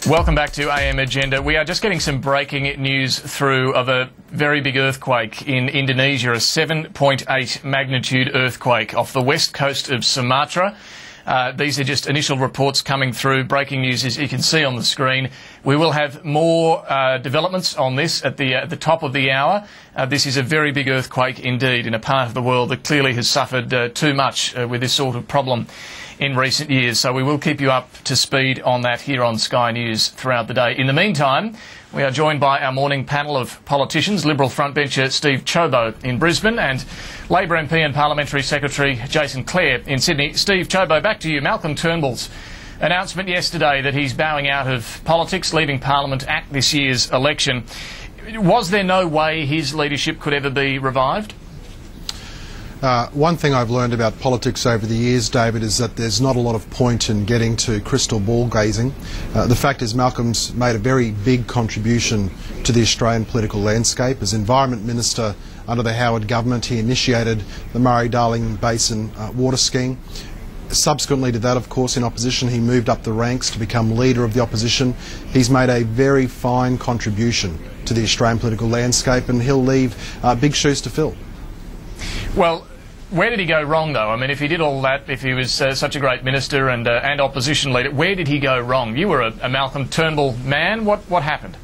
Welcome back to AM Agenda. We are just getting some breaking news through of a very big earthquake in Indonesia, a 7.8 magnitude earthquake off the west coast of Sumatra. These are just initial reports coming through. Breaking news, as you can see on the screen. We will have more developments on this at the top of the hour. This is a very big earthquake indeed in a part of the world that clearly has suffered too much with this sort of problem in recent years. So we will keep you up to speed on that here on Sky News throughout the day. In the meantime, we are joined by our morning panel of politicians, Liberal frontbencher Steven Ciobo in Brisbane and Labor MP and Parliamentary Secretary Jason Clare in Sydney. Steve Ciobo, back to you. Malcolm Turnbull's announcement yesterday that he's bowing out of politics, leaving Parliament at this year's election. Was there no way his leadership could ever be revived? One thing I've learned about politics over the years, David, is that there's not a lot of point in getting to crystal ball gazing. The fact is Malcolm's made a very big contribution to the Australian political landscape. As Environment Minister under the Howard government, he initiated the Murray-Darling Basin water scheme. Subsequently to that, of course, in opposition, he moved up the ranks to become leader of the opposition. He's made a very fine contribution to the Australian political landscape, and he'll leave big shoes to fill. Well, where did he go wrong, though? I mean, if he did all that, if he was such a great minister and opposition leader, where did he go wrong? You were a Malcolm Turnbull man. What happened?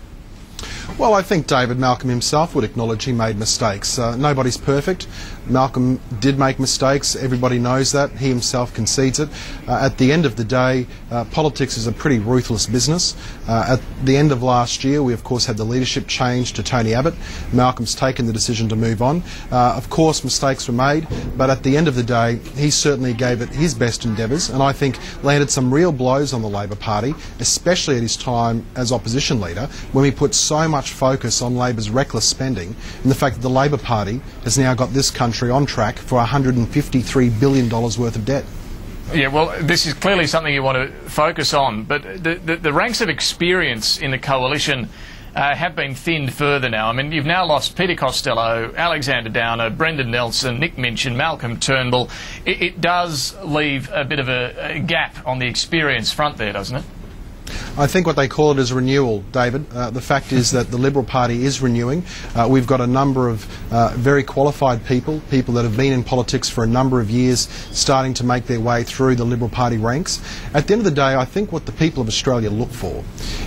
Well, I think David Malcolm himself would acknowledge he made mistakes. Nobody's perfect. Malcolm did make mistakes. Everybody knows that. He himself concedes it. At the end of the day, politics is a pretty ruthless business. At the end of last year, we of course had the leadership change to Tony Abbott. Malcolm's taken the decision to move on. Of course, mistakes were made, but at the end of the day, he certainly gave it his best endeavours, and I think landed some real blows on the Labor Party, especially at his time as opposition leader, when we put so much focus on Labor's reckless spending and the fact that the Labor Party has now got this country on track for $153 billion worth of debt. Yeah, well, this is clearly something you want to focus on, but the ranks of experience in the coalition have been thinned further now. I mean, you've now lost Peter Costello, Alexander Downer, Brendan Nelson, Nick Minchin, Malcolm Turnbull. It does leave a bit of a gap on the experience front there, doesn't it? I think what they call it is renewal, David. The fact is that the Liberal Party is renewing. We've got a number of very qualified people that have been in politics for a number of years, starting to make their way through the Liberal Party ranks. At the end of the day, I think what the people of Australia look for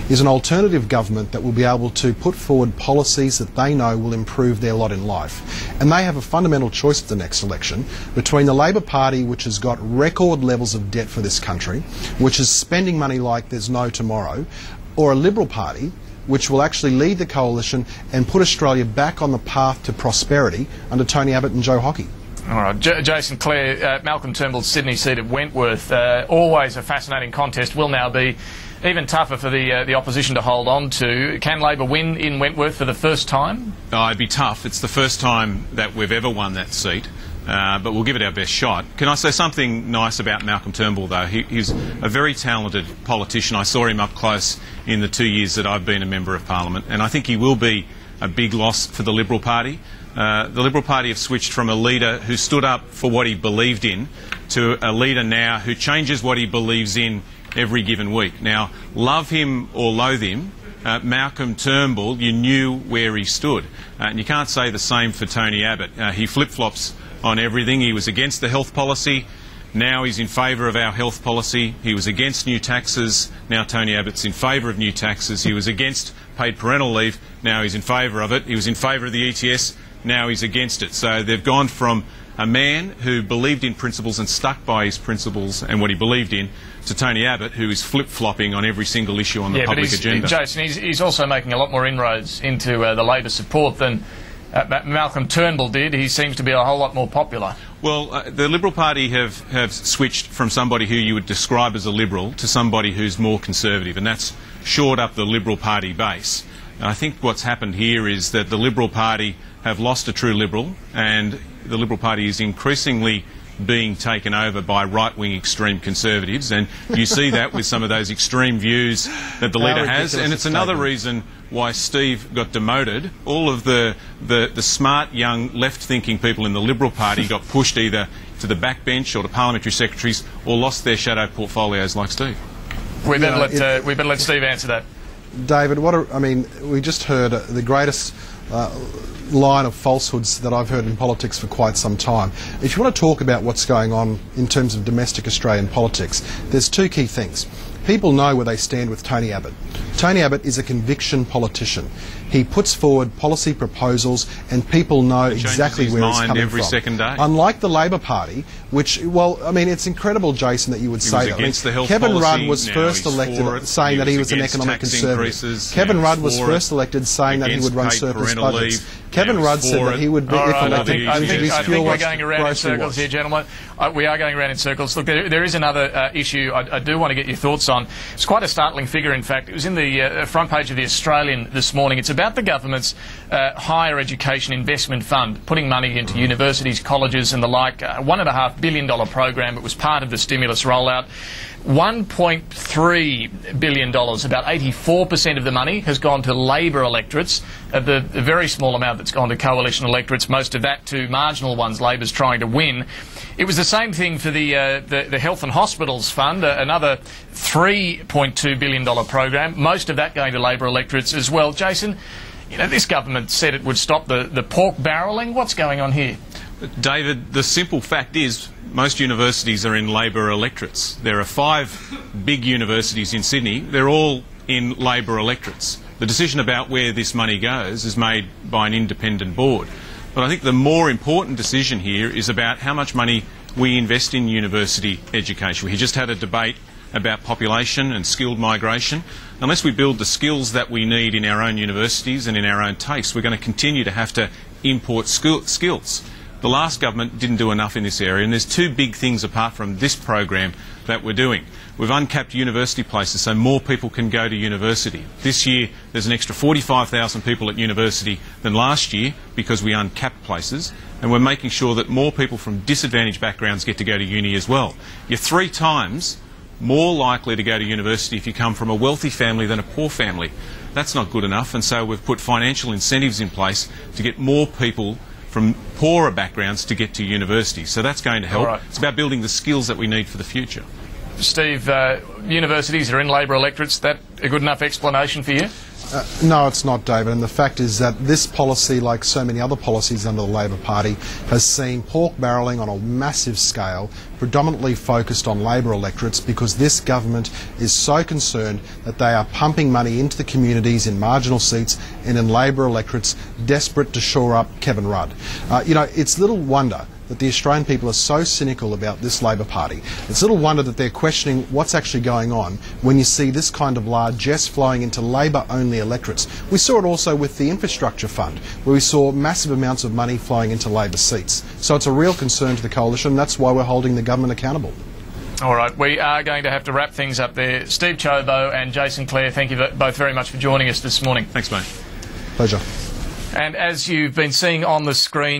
is an alternative government that will be able to put forward policies that they know will improve their lot in life. And they have a fundamental choice at the next election between the Labor Party, which has got record levels of debt for this country, which is spending money like there's no tomorrow, or a Liberal Party which will actually lead the coalition and put Australia back on the path to prosperity under Tony Abbott and Joe Hockey. All right, Jason Clare, Malcolm Turnbull's Sydney seat at Wentworth, always a fascinating contest, will now be even tougher for the opposition to hold on to. Can Labor win in Wentworth for the first time? Oh, it'd be tough. It's the first time that we've ever won that seat. But we'll give it our best shot. Can I say something nice about Malcolm Turnbull, though? He's a very talented politician. I saw him up close in the 2 years that I've been a Member of Parliament, and I think he will be a big loss for the Liberal Party. The Liberal Party have switched from a leader who stood up for what he believed in to a leader now who changes what he believes in every given week. Now, love him or loathe him, Malcolm Turnbull, you knew where he stood. And you can't say the same for Tony Abbott. He flip-flops on everything. He was against the health policy, now he's in favour of our health policy. He was against new taxes, now Tony Abbott's in favour of new taxes. He was against paid parental leave, now he's in favour of it. He was in favour of the ETS, now he's against it. So they've gone from a man who believed in principles and stuck by his principles and what he believed in, to Tony Abbott, who is flip-flopping on every single issue on the public agenda. Jason, he's also making a lot more inroads into the Labor support than Malcolm Turnbull did. He seems to be a whole lot more popular. Well, the Liberal Party have switched from somebody who you would describe as a Liberal to somebody who's more conservative, and that's shored up the Liberal Party base. And I think what's happened here is that the Liberal Party have lost a true Liberal, and the Liberal Party is increasingly being taken over by right-wing extreme conservatives, and you see that with some of those extreme views that the leader has, and it's another reason why Steve got demoted. All of the smart, young, left-thinking people in the Liberal Party got pushed either to the backbench or to parliamentary secretaries or lost their shadow portfolios like Steve. We better let Steve answer that. David, we just heard the greatest line of falsehoods that I've heard in politics for quite some time. If you want to talk about what's going on in terms of domestic Australian politics, there's two key things. People know where they stand with Tony Abbott. Tony Abbott is a conviction politician. He puts forward policy proposals and people know exactly where he's coming every from. Second day. Unlike the Labor Party, which, it's incredible, Jason, that you would say that. Kevin Rudd was first elected saying that he was an economic conservative. Kevin Rudd was first elected saying that he would run surplus budgets. Kevin Rudd said that he would be, if elected, I think we're going around in circles here, gentlemen. We are going around in circles. Look, there is another issue I do want to get your thoughts on. It's quite a startling figure, in fact. It was in the front page of the Australian this morning. It's about the government's higher education investment fund, putting money into universities, colleges and the like. $1.5 billion program. It was part of the stimulus rollout. $1.3 billion, about 84% of the money, has gone to Labor electorates. The very small amount that's gone to coalition electorates, most of that to marginal ones Labor's trying to win. It was the same thing for the Health and Hospitals Fund, another $3.2 billion program, most of that going to Labor electorates as well. Jason, this government said it would stop the pork barrelling. What's going on here? David, the simple fact is most universities are in Labor electorates. There are 5 big universities in Sydney. They're all in Labor electorates. The decision about where this money goes is made by an independent board. But I think the more important decision here is about how much money we invest in university education. We just had a debate about population and skilled migration. Unless we build the skills that we need in our own universities and in our own tastes, we're going to continue to have to import skills. The last government didn't do enough in this area, and there's 2 big things apart from this program that we're doing. We've uncapped university places so more people can go to university. This year there's an extra 45,000 people at university than last year because we uncapped places, and we're making sure that more people from disadvantaged backgrounds get to go to uni as well. You're 3 times more likely to go to university if you come from a wealthy family than a poor family. That's not good enough, and so we've put financial incentives in place to get more people from poorer backgrounds to get to university. So that's going to help. Right. It's about building the skills that we need for the future. Steve, universities are in Labor electorates. Is that a good enough explanation for you? No, it's not, David, and the fact is that this policy, like so many other policies under the Labor Party, has seen pork barrelling on a massive scale, predominantly focused on Labor electorates, because this government is so concerned that they are pumping money into the communities in marginal seats and in Labor electorates, desperate to shore up Kevin Rudd. It's little wonder that the Australian people are so cynical about this Labor Party. It's little wonder that they're questioning what's actually going on when you see this kind of largesse flowing into Labor-only electorates. We saw it also with the Infrastructure Fund, where we saw massive amounts of money flowing into Labor seats. So it's a real concern to the coalition, and that's why we're holding the government accountable. All right, we are going to have to wrap things up there. Steve Ciobo and Jason Clare, thank you both very much for joining us this morning. Thanks, mate. Pleasure. And as you've been seeing on the screen,